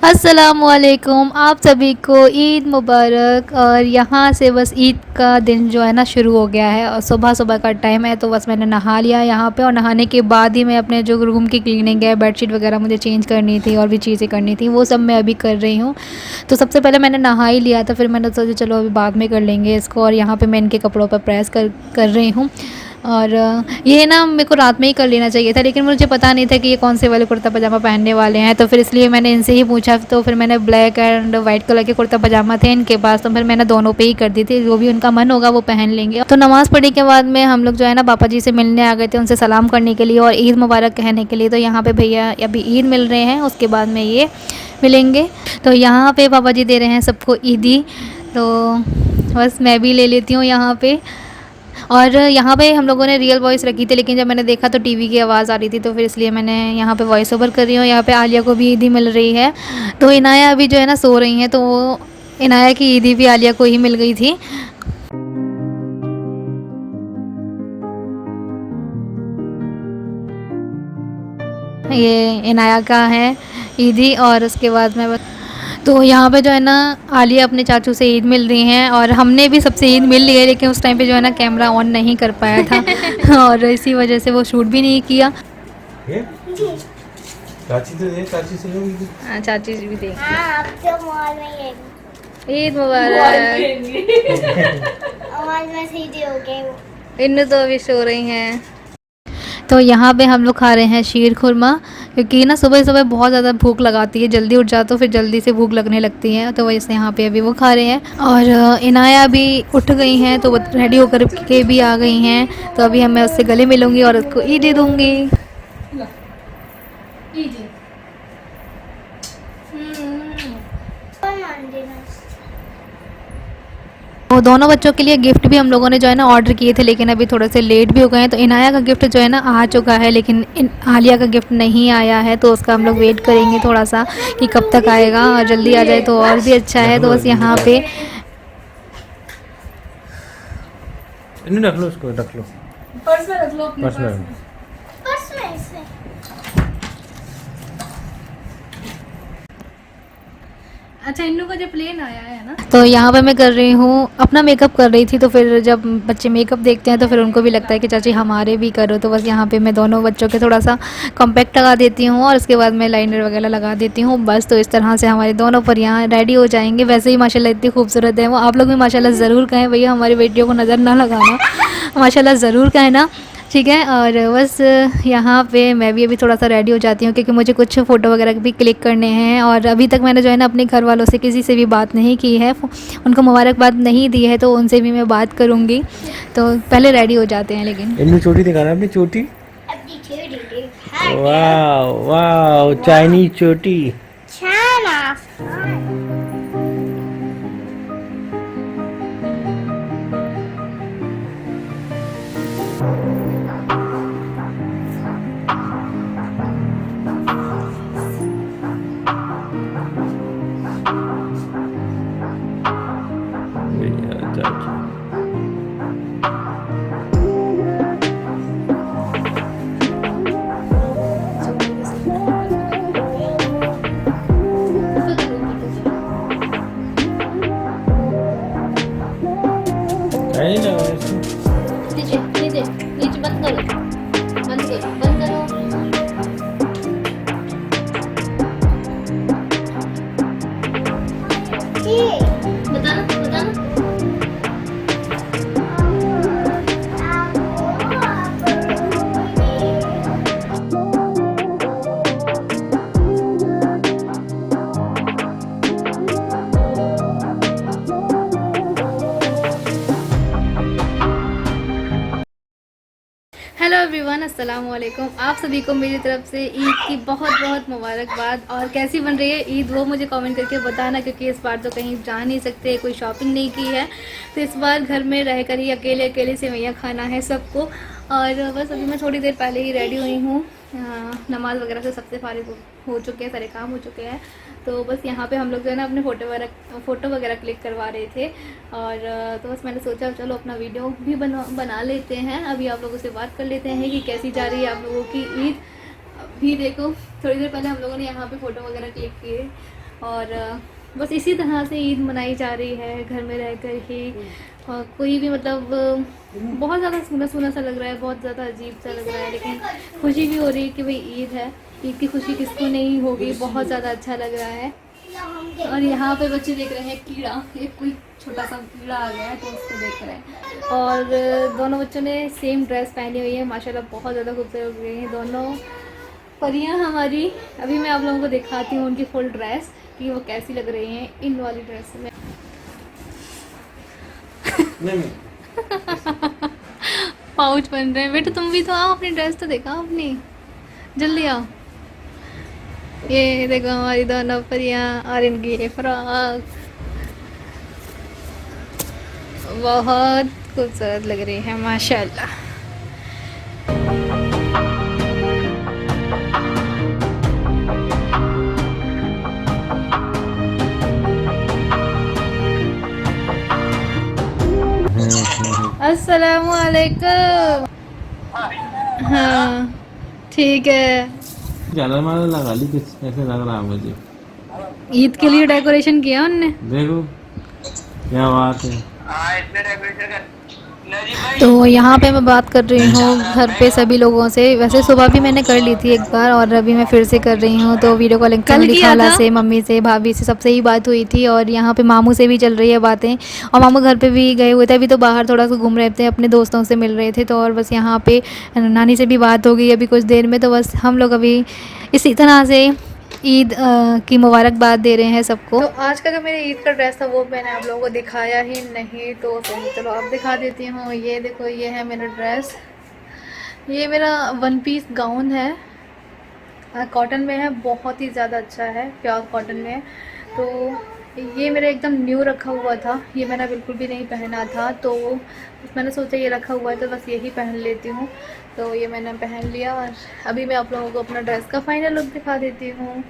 अस्सलामुअलैकुम, आप सभी को ईद मुबारक। और यहाँ से बस ईद का दिन जो है ना शुरू हो गया है और सुबह सुबह का टाइम है, तो बस मैंने नहा लिया यहाँ पे। और नहाने के बाद ही मैं अपने जो रूम की क्लीनिंग है, बेडशीट वगैरह मुझे चेंज करनी थी और भी चीज़ें करनी थी, वो सब मैं अभी कर रही हूँ। तो सबसे पहले मैंने नहा ही लिया था, फिर मैंने सोचा चलो अभी बाद में कर लेंगे इसको। और यहाँ पर मैं इनके कपड़ों पर प्रेस कर रही हूँ। और ये ना मेरे को रात में ही कर लेना चाहिए था, लेकिन मुझे पता नहीं था कि ये कौन से वाले कुर्ता पजामा पहनने वाले हैं, तो फिर इसलिए मैंने इनसे ही पूछा। तो फिर मैंने ब्लैक एंड वाइट कलर के कुर्ता पजामा थे इनके पास, तो फिर मैंने दोनों पे ही कर दी थी, जो भी उनका मन होगा वो पहन लेंगे। तो नमाज़ पढ़ने के बाद में हम लोग जो है ना पापा जी से मिलने आ गए थे, उनसे सलाम करने के लिए और ईद मुबारक कहने के लिए। तो यहाँ पे भैया अभी ईद मिल रहे हैं, उसके बाद में ये मिलेंगे। तो यहाँ पे पापा जी दे रहे हैं सबको ईदी, तो बस मैं भी ले लेती हूँ यहाँ पे। और यहाँ पे हम लोगों ने रियल वॉइस रखी थी, लेकिन जब मैंने देखा तो टीवी की आवाज़ आ रही थी, तो फिर इसलिए मैंने यहाँ पे वॉइस ओवर कर रही हूँ। यहाँ पे आलिया को भी ईदी मिल रही है, तो इनाया अभी जो है ना सो रही हैं, तो वो इनाया की ईदी भी आलिया को ही मिल गई थी। ये इनाया का है ईदी। और उसके बाद में तो यहाँ पे जो है ना आलिया अपने चाचू से ईद मिल रही हैं, और हमने भी सबसे ईद मिल ली है, लेकिन उस टाइम पे जो है ना कैमरा ऑन नहीं कर पाया था और इसी वजह से वो शूट भी नहीं किया। चाची तो दे, चाची से लोगी। हाँ, चाची जी भी देख। हाँ, अब तो मॉल में ही ईद मुबारक। मॉल में सीधे हो गए। इन्नू तो अभी सो रही हैं। तो यहाँ पे हम लोग खा रहे हैं शीर खुरमा, क्योंकि ना सुबह सुबह बहुत ज़्यादा भूख लगाती है, जल्दी उठ जाओ तो फिर जल्दी से भूख लगने लगती है, तो वजह से यहाँ पे अभी वो खा रहे हैं। और इनाया भी उठ गई हैं, तो वो रेडी होकर के भी आ गई हैं। तो अभी मैं उससे गले मिलूँगी और उसको ईदी दूँगी। वो दोनों बच्चों के लिए गिफ्ट भी हम लोगों ने जो है ना ऑर्डर किए थे, लेकिन अभी थोड़े से लेट भी हो गए हैं। तो इनाया का गिफ्ट जो है ना आ चुका है, लेकिन आलिया का गिफ्ट नहीं आया है, तो उसका हम लोग वेट करेंगे थोड़ा सा कि कब तक आएगा, और जल्दी आ जाए तो और भी अच्छा है। तो बस यहाँ पे रख लो, उसको रख लो, पर्स में रख लो, अपने पर्स में। पर्स में इसमें अच्छा, इन्नू का जो प्लेन आया है ना। तो यहाँ पे मैं कर रही हूँ अपना मेकअप कर रही थी, तो फिर जब बच्चे मेकअप देखते हैं तो फिर उनको भी लगता है कि चाची हमारे भी करो। तो बस यहाँ पे मैं दोनों बच्चों के थोड़ा सा कॉम्पैक्ट लगा देती हूँ और उसके बाद मैं लाइनर वगैरह लगा देती हूँ बस। तो इस तरह से हमारे दोनों पर यहाँ रेडी हो जाएंगे। वैसे ही माशाल्लाह इतनी खूबसूरत है वो, आप लोग भी माशाल्लाह ज़रूर कहें, भैया हमारी बेटियों को नज़र ना लगाना, माशाल्लाह ज़रूर कहना, ठीक है। और बस यहाँ पे मैं भी अभी थोड़ा सा रेडी हो जाती हूँ, क्योंकि मुझे कुछ फ़ोटो वगैरह भी क्लिक करने हैं। और अभी तक मैंने जो है ना अपने घर वालों से किसी से भी बात नहीं की है, उनको मुबारकबाद नहीं दी है, तो उनसे भी मैं बात करूँगी। तो पहले रेडी हो जाते हैं। लेकिन इन्नू चोटी दिखाना, अपनी चोटी। अपनी चोटी वाह वाह, चाइनीज चोटी। चाइना। चाची नहीं ना नीचे बंद करो, बंद करो, बंद करो। बताना बताना। हेलो एवरीवन, अस्सलाम वालेकुम। आप सभी को मेरी तरफ से ईद की बहुत बहुत मुबारकबाद। और कैसी बन रही है ईद वो मुझे कमेंट करके बताना, क्योंकि इस बार तो कहीं जा नहीं सकते, कोई शॉपिंग नहीं की है, तो इस बार घर में रहकर ही अकेले अकेले सेवैयाँ खाना है सबको। और बस अभी मैं थोड़ी देर पहले ही रेडी हुई हूँ, नमाज़ वगैरह से सबसे फारिग हो चुके हैं, सारे काम हो चुके हैं। तो बस यहाँ पे हम लोग जो है ना अपने फ़ोटो वगैरह क्लिक करवा रहे थे। और तो बस मैंने सोचा चलो अपना वीडियो भी बना लेते हैं। अभी आप लोगों से बात कर लेते हैं कि कैसी जा रही है आप लोगों की ईद। अभी देखो थोड़ी देर पहले हम लोगों ने यहाँ पे फ़ोटो वगैरह क्लिक किए, और बस इसी तरह से ईद मनाई जा रही है घर में रहकर ही। और कोई भी मतलब बहुत ज़्यादा सूना सूना सा लग रहा है, बहुत ज़्यादा अजीब सा लग रहा है, लेकिन खुशी भी हो रही है कि भाई ईद है। ईद की खुशी किसको नहीं होगी, बहुत ज़्यादा अच्छा लग रहा है। और यहाँ पे बच्चे देख रहे हैं कीड़ा, एक कोई छोटा सा कीड़ा आ गया है तो उसको देख रहे हैं। और दोनों बच्चों ने सेम ड्रेस पहनी हुई है, माशाल्लाह बहुत ज़्यादा खूबसूरत लग रही हैं दोनों परियां हमारी। अभी मैं आप लोगों को दिखाती हूँ उनकी फुल ड्रेस कि वो कैसी लग रही हैं इन वाली ड्रेस में। पाउच बन रहे हैं बेटा, तुम भी तो आओ, अपनी ड्रेस तो देखा अपनी, जल्दी आओ। ये देखो हमारी दोनों परियां और इनकी ये फ्रॉक बहुत खूबसूरत लग रही है माशाल्लाह। अस्सलामु अलैकुम। हाँ ठीक है। ज्यादा माला लगा ली, किस ऐसे लग रहा है मुझे। ईद के लिए डेकोरेशन किया उनने, देखो क्या बात है। तो यहाँ पे मैं बात कर रही हूँ घर पे सभी लोगों से। वैसे सुबह भी मैंने कर ली थी एक बार और अभी मैं फिर से कर रही हूँ। तो वीडियो कॉलिंग कल मेरी खाला से, मम्मी से, भाभी से, सबसे ही बात हुई थी। और यहाँ पे मामू से भी चल रही है बातें, और मामू घर पे भी गए हुए थे, अभी तो बाहर थोड़ा सा घूम रहे थे, अपने दोस्तों से मिल रहे थे। तो और बस यहाँ पे नानी से भी बात हो गई अभी कुछ देर में। तो बस हम लोग अभी इसी तरह से ईद की मुबारकबाद दे रहे हैं सबको। तो आज का जो मेरे ईद का ड्रेस था वो मैंने आप लोगों को दिखाया ही नहीं, तो चलो अब दिखा देती हूँ। ये देखो, ये है मेरा ड्रेस, ये मेरा वन पीस गाउन है, कॉटन में है, बहुत ही ज़्यादा अच्छा है, प्योर कॉटन में है। तो ये मेरा एकदम न्यू रखा हुआ था, ये मैंने बिल्कुल भी नहीं पहना था, तो मैंने सोचा ये रखा हुआ है तो बस यही पहन लेती हूँ। तो ये मैंने पहन लिया और अभी मैं आप लोगों को अपना ड्रेस का फाइनल लुक दिखा देती हूँ।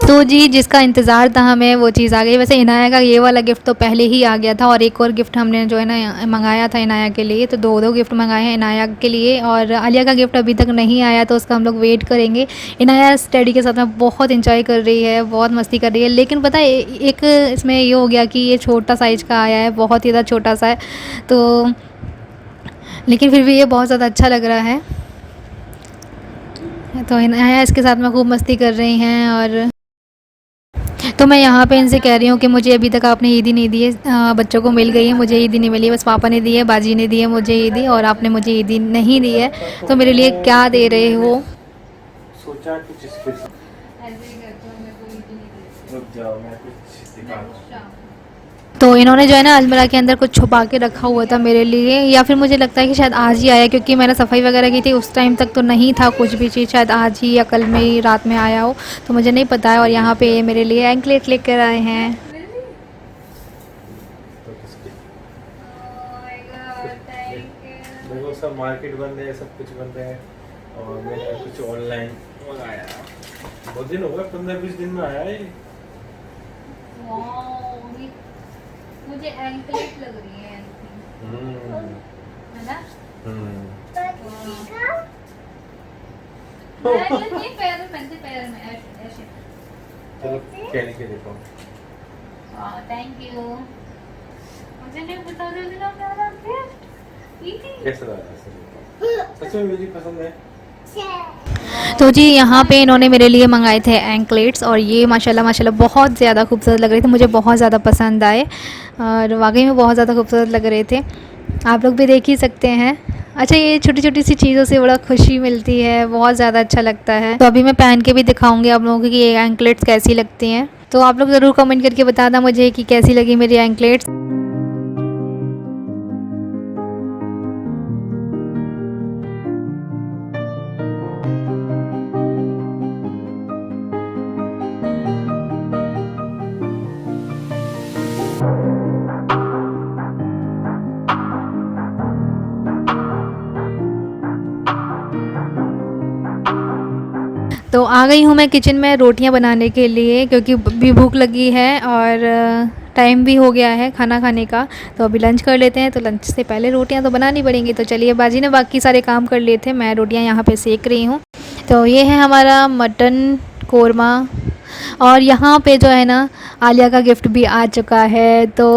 तो जी जिसका इंतज़ार था हमें वो चीज़ आ गई। वैसे इनाया का ये वाला गिफ्ट तो पहले ही आ गया था, और एक और गिफ्ट हमने जो है ना मंगाया था इनाया के लिए। तो दो गिफ्ट मंगाए हैं इनाया के लिए, और आलिया का गिफ्ट अभी तक नहीं आया तो उसका हम लोग वेट करेंगे। इनाया स्टडी के साथ में बहुत इंजॉय कर रही है, बहुत मस्ती कर रही है, लेकिन पता है एक इसमें ये हो गया कि ये छोटा साइज़ का आया है, बहुत ही ज़्यादा छोटा सा है, तो लेकिन फिर भी ये बहुत ज़्यादा अच्छा लग रहा है। तो इनाया इसके साथ में खूब मस्ती कर रही हैं। और तो मैं यहाँ पे इनसे कह रही हूँ कि मुझे अभी तक आपने ईदी नहीं दी है, बच्चों को मिल गई है, मुझे ईदी नहीं मिली है, बस पापा ने दी है, बाजी ने दी है मुझे ईदी, और आपने मुझे ईदी नहीं दी है, तो मेरे लिए क्या दे रहे हो? सोचा कुछ स्पेशल। रुक जाओ, मैं कुछ दिखाता हूँ। तो इन्होंने जो है ना अलमीरा के अंदर कुछ छुपा के रखा हुआ था मेरे लिए, या फिर मुझे लगता है कि शायद आज ही आया, क्योंकि मैंने सफाई वगैरह की थी उस टाइम तक तो नहीं था कुछ भी चीज़, शायद आज ही या कल में ही रात में आया हो, तो मुझे नहीं पता है। और यहाँ पे मेरे लिए एंकलेट लेकर आए हैं। देखो सब मार्केट बंद है, सब कुछ बंद है, और मैंने कुछ ऑनलाइन मंगाया। बहुत दिन हो गए, 15-20 दिन में आया है। मुझे एंकलेट लग रही है ना? पैर में ऐसे। चलो कहने के देखो। Thank you. मुझे नहीं पता कैसा लगा? सच में मुझे पसंद है। तो जी यहाँ पे इन्होंने मेरे लिए मंगाए थे एंकलेट्स, और ये माशाल्लाह माशाल्लाह बहुत ज़्यादा खूबसूरत लग रहे थे, मुझे बहुत ज़्यादा पसंद आए, और वाकई में बहुत ज़्यादा खूबसूरत लग रहे थे। आप लोग भी देख ही सकते हैं। अच्छा, ये छोटी छोटी सी चीज़ों से बड़ा खुशी मिलती है, बहुत ज़्यादा अच्छा लगता है। तो अभी मैं पहन के भी दिखाऊंगी आप लोगों को कि ये एंकलेट्स कैसी लगती हैं। तो आप लोग ज़रूर कमेंट करके बताना मुझे कि कैसी लगी मेरी एंकलेट्स। तो आ गई हूँ मैं किचन में रोटियां बनाने के लिए, क्योंकि भी भूख लगी है और टाइम भी हो गया है खाना खाने का। तो अभी लंच कर लेते हैं, तो लंच से पहले रोटियां तो बनानी पड़ेंगी। तो चलिए, बाजी ने बाकी सारे काम कर लिए थे, मैं रोटियां यहाँ पे सेक रही हूँ। तो ये है हमारा मटन कोरमा। और यहाँ पे जो है ना, आलिया का गिफ्ट भी आ चुका है। तो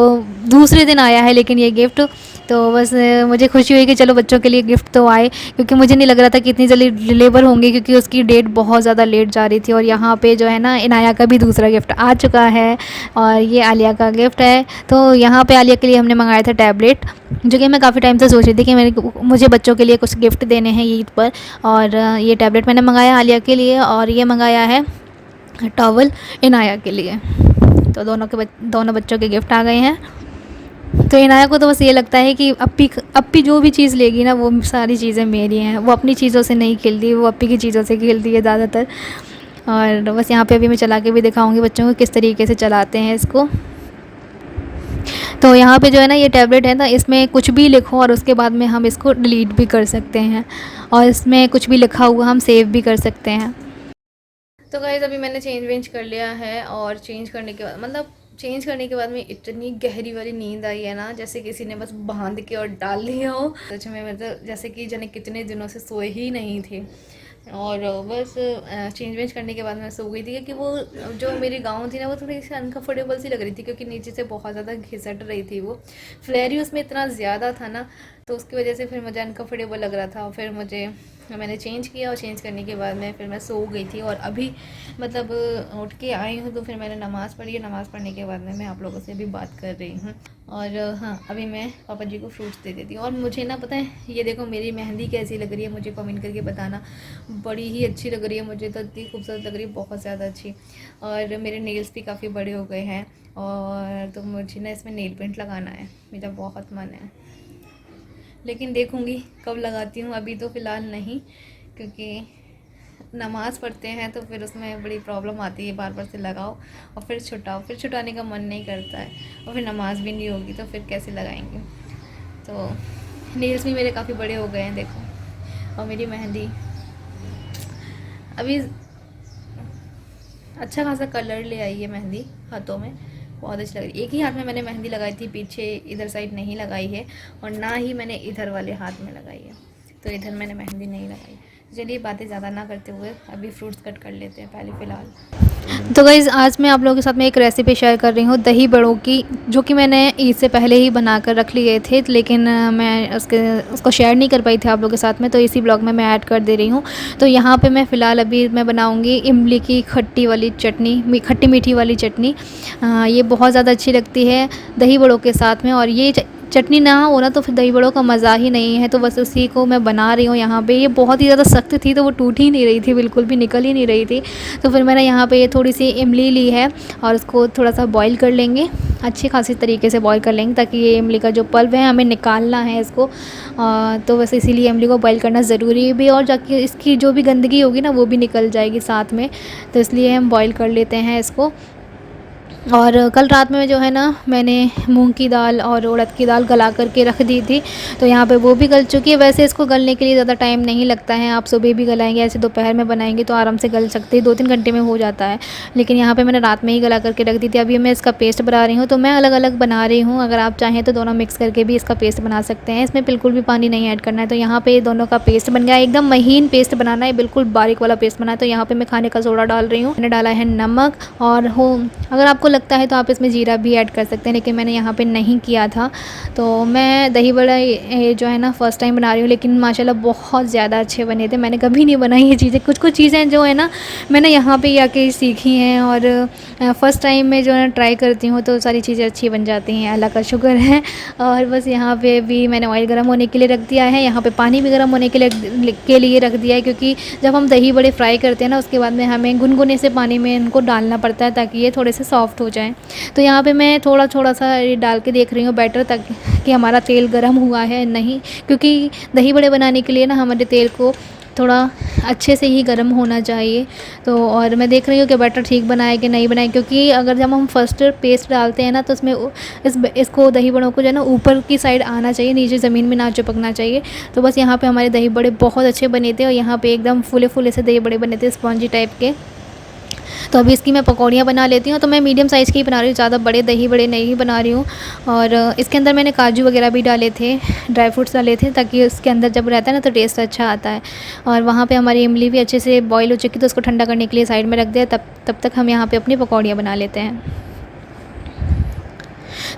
दूसरे दिन आया है लेकिन ये गिफ्ट, तो बस मुझे खुशी हुई कि चलो बच्चों के लिए गिफ्ट तो आए, क्योंकि मुझे नहीं लग रहा था कि इतनी जल्दी डिलीवर होंगे, क्योंकि उसकी डेट बहुत ज़्यादा लेट जा रही थी। और यहाँ पे जो है ना, इनाया का भी दूसरा गिफ्ट आ चुका है और ये आलिया का गिफ्ट है। तो यहाँ पे आलिया के लिए हमने मंगाया था टैबलेट, जो कि मैं काफ़ी टाइम से सोच रही थी कि मुझे बच्चों के लिए कुछ गिफ्ट देने हैं ईद पर। और ये टैबलेट मैंने मंगाया आलिया के लिए, और ये मंगाया है टॉवल इनाया के लिए। तो दोनों बच्चों के गिफ्ट आ गए हैं। तो इनाया को तो बस ये लगता है कि अप्पी जो भी चीज़ लेगी ना, वो सारी चीज़ें मेरी हैं। वो अपनी चीज़ों से नहीं खेलती, वो अप्पी की चीज़ों से खेलती है ज़्यादातर। और बस यहाँ पे अभी मैं चला के भी दिखाऊंगी बच्चों को किस तरीके से चलाते हैं इसको। तो यहाँ पे जो है ना, ये टैबलेट है ना, इसमें कुछ भी लिखो और उसके बाद में हम इसको डिलीट भी कर सकते हैं, और इसमें कुछ भी लिखा हुआ हम सेव भी कर सकते हैं। तो गाइस, अभी मैंने चेंज कर लिया है, और चेंज करने के बाद में इतनी गहरी वाली नींद आई है ना, जैसे किसी ने बस बांध के और डाल लिया हो। सच में मतलब जैसे कि जाने कितने दिनों से सोए ही नहीं थे। और बस चेंज करने के बाद मैं सो गई थी, क्योंकि वो जो मेरी गाउन थी ना, वो थोड़ी सी अनकम्फर्टेबल सी लग रही थी, क्योंकि नीचे से बहुत ज़्यादा घिसट रही थी। वो फ्लेयर ही उसमें इतना ज़्यादा था ना, तो उसकी वजह से फिर मुझे अनकम्फर्टेबल लग रहा था। और फिर मैंने चेंज किया, और चेंज करने के बाद में फिर मैं सो गई थी। और अभी मतलब उठ के आई हूँ, तो फिर मैंने नमाज़ पढ़ी है। नमाज़ पढ़ने के बाद में मैं आप लोगों से अभी बात कर रही हूँ। और हाँ, अभी मैं पापा जी को फ्रूट्स दे देती हूँ। और मुझे ना पता है, ये देखो मेरी मेहंदी कैसी लग रही है, मुझे कमेंट करके बताना। बड़ी ही अच्छी लग रही है, मुझे तो इतनी खूबसूरत लग रही है, बहुत ज़्यादा अच्छी। और मेरे नेल्स भी काफ़ी बड़े हो गए हैं, और तो मुझे ना इसमें नेल पेंट लगाना है, मेरा बहुत मन है। लेकिन देखूँगी कब लगाती हूँ, अभी तो फ़िलहाल नहीं, क्योंकि नमाज़ पढ़ते हैं तो फिर उसमें बड़ी प्रॉब्लम आती है, बार बार से लगाओ और फिर छुटाओ, फिर छुटाने का मन नहीं करता है, और फिर नमाज भी नहीं होगी तो फिर कैसे लगाएंगे। तो नेल्स भी मेरे काफ़ी बड़े हो गए हैं, देखो। और मेरी मेहंदी अभी अच्छा खासा कलर ले आई है मेहंदी हाथों में, बहुत अच्छी लग रही है। एक ही हाथ में मैंने मेहंदी लगाई थी, पीछे इधर साइड नहीं लगाई है, और ना ही मैंने इधर वाले हाथ में लगाई है, तो इधर मैंने मेहंदी नहीं लगाई। चलिए, बातें ज़्यादा ना करते हुए अभी फ्रूट्स कट कर लेते हैं पहले फ़िलहाल। तो गाइज़, आज मैं आप लोगों के साथ में एक रेसिपी शेयर कर रही हूँ दही बड़ों की, जो कि मैंने ईद से पहले ही बना कर रख लिए थे, लेकिन मैं उसको शेयर नहीं कर पाई थी आप लोगों के साथ में, तो इसी ब्लॉग में मैं ऐड कर दे रही हूँ। तो यहाँ पे मैं फ़िलहाल अभी मैं बनाऊँगी इमली की खट्टी वाली चटनी, खट्टी मीठी वाली चटनी। ये बहुत ज़्यादा अच्छी लगती है दही बड़ों के साथ में, और ये चटनी ना हो ना तो फिर दही बड़ों का मज़ा ही नहीं है। तो बस उसी को मैं बना रही हूँ यहाँ पे। ये बहुत ही ज़्यादा सख्त थी, तो वो टूट ही नहीं रही थी, बिल्कुल भी निकल ही नहीं रही थी। तो फिर मैंने यहाँ पे ये थोड़ी सी इमली ली है, और उसको थोड़ा सा बॉईल कर लेंगे, अच्छी खासी तरीके से बॉईल कर लेंगे, ताकि ये इमली का जो पल्प है हमें निकालना है इसको। तो बस इसीलिए इमली को बॉईल करना ज़रूरी भी, और जाके इसकी जो भी गंदगी होगी ना, वो भी निकल जाएगी साथ में। तो इसलिए हम बॉईल कर लेते हैं इसको। और कल रात में जो है ना, मैंने मूंग की दाल और उड़द की दाल गला करके रख दी थी, तो यहाँ पे वो भी गल चुकी है। वैसे इसको गलने के लिए ज़्यादा टाइम नहीं लगता है, आप सुबह भी गलाएंगे, ऐसे दोपहर में बनाएंगे तो आराम से गल सकते हैं, 2-3 घंटे में हो जाता है। लेकिन यहाँ पे मैंने रात में ही गला करके रख दी थी। अभी मैं इसका पेस्ट बना रही हूँ, तो मैं अलग अलग बना रही हूँ, अगर आप चाहें तो दोनों मिक्स करके भी इसका पेस्ट बना सकते हैं। इसमें बिल्कुल भी पानी नहीं ऐड करना है। तो यहाँ पर दोनों का पेस्ट बन गया, एकदम महीन पेस्ट बनाना है, बिल्कुल बारीक वाला पेस्ट बनाना है। तो यहाँ पर मैं खाने का सोडा डाल रही हूँ, मैंने डाला है नमक, और अगर आपको लगता है तो आप इसमें जीरा भी ऐड कर सकते हैं, लेकिन मैंने यहाँ पे नहीं किया था। तो मैं दही बड़ा जो है ना फ़र्स्ट टाइम बना रही हूँ, लेकिन माशाल्लाह बहुत ज़्यादा अच्छे बने थे। मैंने कभी नहीं बनाई ये चीज़ें, कुछ चीज़ें जो है ना मैंने यहाँ पे आके सीखी हैं, और फ़र्स्ट टाइम में जो है ट्राई करती हूँ तो सारी चीज़ें अच्छी बन जाती हैं, अल्लाह का शुक्र है। और बस यहाँ पे भी मैंने ऑयल गर्म होने के लिए रख दिया है, यहाँ पर पानी भी गर्म होने के लिए रख दिया है, क्योंकि जब हम दही बड़े फ्राई करते हैं ना, उसके बाद में हमें गुनगुने से पानी में इनको डालना पड़ता है, ताकि ये थोड़े से सॉफ्ट हो जाएँ। तो यहाँ पे मैं थोड़ा सा ये डाल के देख रही हूँ बैटर, ताकि हमारा तेल गर्म हुआ है नहीं, क्योंकि दही बड़े बनाने के लिए ना हमारे तेल को थोड़ा अच्छे से ही गर्म होना चाहिए। तो और मैं देख रही हूँ कि बैटर ठीक बना है कि नहीं बना है, क्योंकि अगर जब हम फर्स्ट पेस्ट डालते हैं ना तो इसमें इसको दही बड़ों को जो है ना ऊपर की साइड आना चाहिए, नीचे ज़मीन में ना चिपकना चाहिए। तो बस यहाँ पे हमारे दही बड़े बहुत अच्छे बने थे और यहाँ पे एकदम फूले फूले से दही बड़े बने थे, स्पॉन्जी टाइप के। तो अभी इसकी मैं पकौड़ियाँ बना लेती हूँ। तो मैं मीडियम साइज़ की ही बना रही हूँ, ज़्यादा बड़े दही बड़े नहीं बना रही हूँ। और इसके अंदर मैंने काजू वगैरह भी डाले थे, ड्राई फ्रूट्स डाले थे, ताकि उसके अंदर जब रहता है ना तो टेस्ट अच्छा आता है। और वहाँ पे हमारी इमली भी अच्छे से बॉईल हो चुकी, तो उसको ठंडा करने के लिए साइड में रख दिया। तब तक हम यहाँ पर अपनी पकौड़ियाँ बना लेते हैं।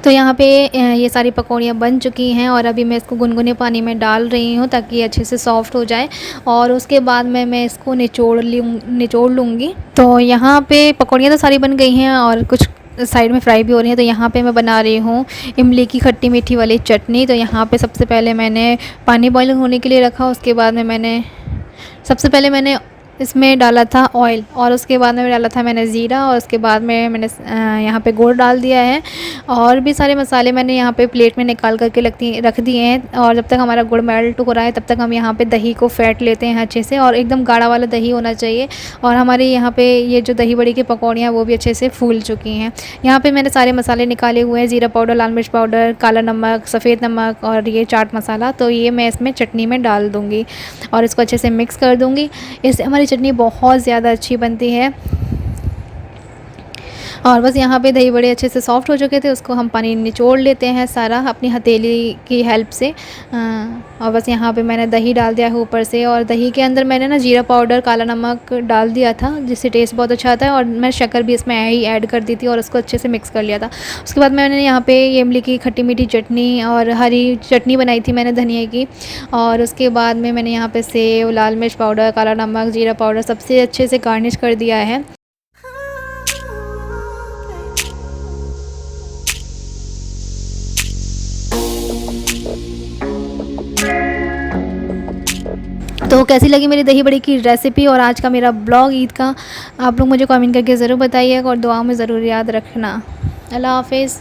तो यहाँ पे ये सारी पकौड़ियाँ बन चुकी हैं और अभी मैं इसको गुनगुने पानी में डाल रही हूँ ताकि ये अच्छे से सॉफ़्ट हो जाए। और उसके बाद मैं इसको निचोड़ लूँगी। तो यहाँ पे पकौड़ियाँ तो सारी बन गई हैं और कुछ साइड में फ्राई भी हो रही हैं। तो यहाँ पे मैं बना रही हूँ इमली की खट्टी मीठी वाली चटनी। तो यहाँ पे सबसे पहले मैंने पानी बॉईल होने के लिए रखा, उसके बाद में सबसे पहले मैंने इसमें डाला था ऑयल, और उसके बाद में डाला था मैंने ज़ीरा, और उसके बाद में मैंने यहाँ पे गुड़ डाल दिया है। और भी सारे मसाले मैंने यहाँ पे प्लेट में निकाल करके रख दिए हैं। और जब तक हमारा गुड़ मेल्ट हो रहा है तब तक हम यहाँ पे दही को फेंट लेते हैं अच्छे से, और एकदम गाढ़ा वाला दही होना चाहिए। और हमारे यहाँ पे ये जो दही बड़ी की पकौड़ियाँ वो भी अच्छे से फूल चुकी हैं। यहाँ पर मैंने सारे मसाले निकाले हुए हैं, ज़ीरा पाउडर, लाल मिर्च पाउडर, काला नमक, सफ़ेद नमक और ये चाट मसाला। तो ये मैं इसमें चटनी में डाल दूँगी और इसको अच्छे से मिक्स कर दूँगी। इससे हमारी चटनी बहुत ज़्यादा अच्छी बनती है। और बस यहाँ पे दही बड़े अच्छे से सॉफ़्ट हो चुके थे, उसको हम पानी निचोड़ लेते हैं सारा अपनी हथेली की हेल्प से। और बस यहाँ पे मैंने दही डाल दिया है ऊपर से, और दही के अंदर मैंने ना जीरा पाउडर, काला नमक डाल दिया था जिससे टेस्ट बहुत अच्छा आता है। और मैं शक्कर भी इसमें ही ऐड कर दी थी और उसको अच्छे से मिक्स कर लिया था। उसके बाद मैंने यहाँ पे ये इमली की खट्टी मीठी चटनी और हरी चटनी बनाई थी मैंने धनिया की। और उसके बाद में मैंने यहाँ पे सेव, लाल मिर्च पाउडर, काला नमक, जीरा पाउडर सबसे अच्छे से गार्निश कर दिया है। तो कैसी लगी मेरी दही बड़ी की रेसिपी और आज का मेरा ब्लॉग ईद का, आप लोग मुझे कमेंट करके ज़रूर बताइएगा और दुआ में ज़रूर याद रखना। अल्लाह हाफ़िज़।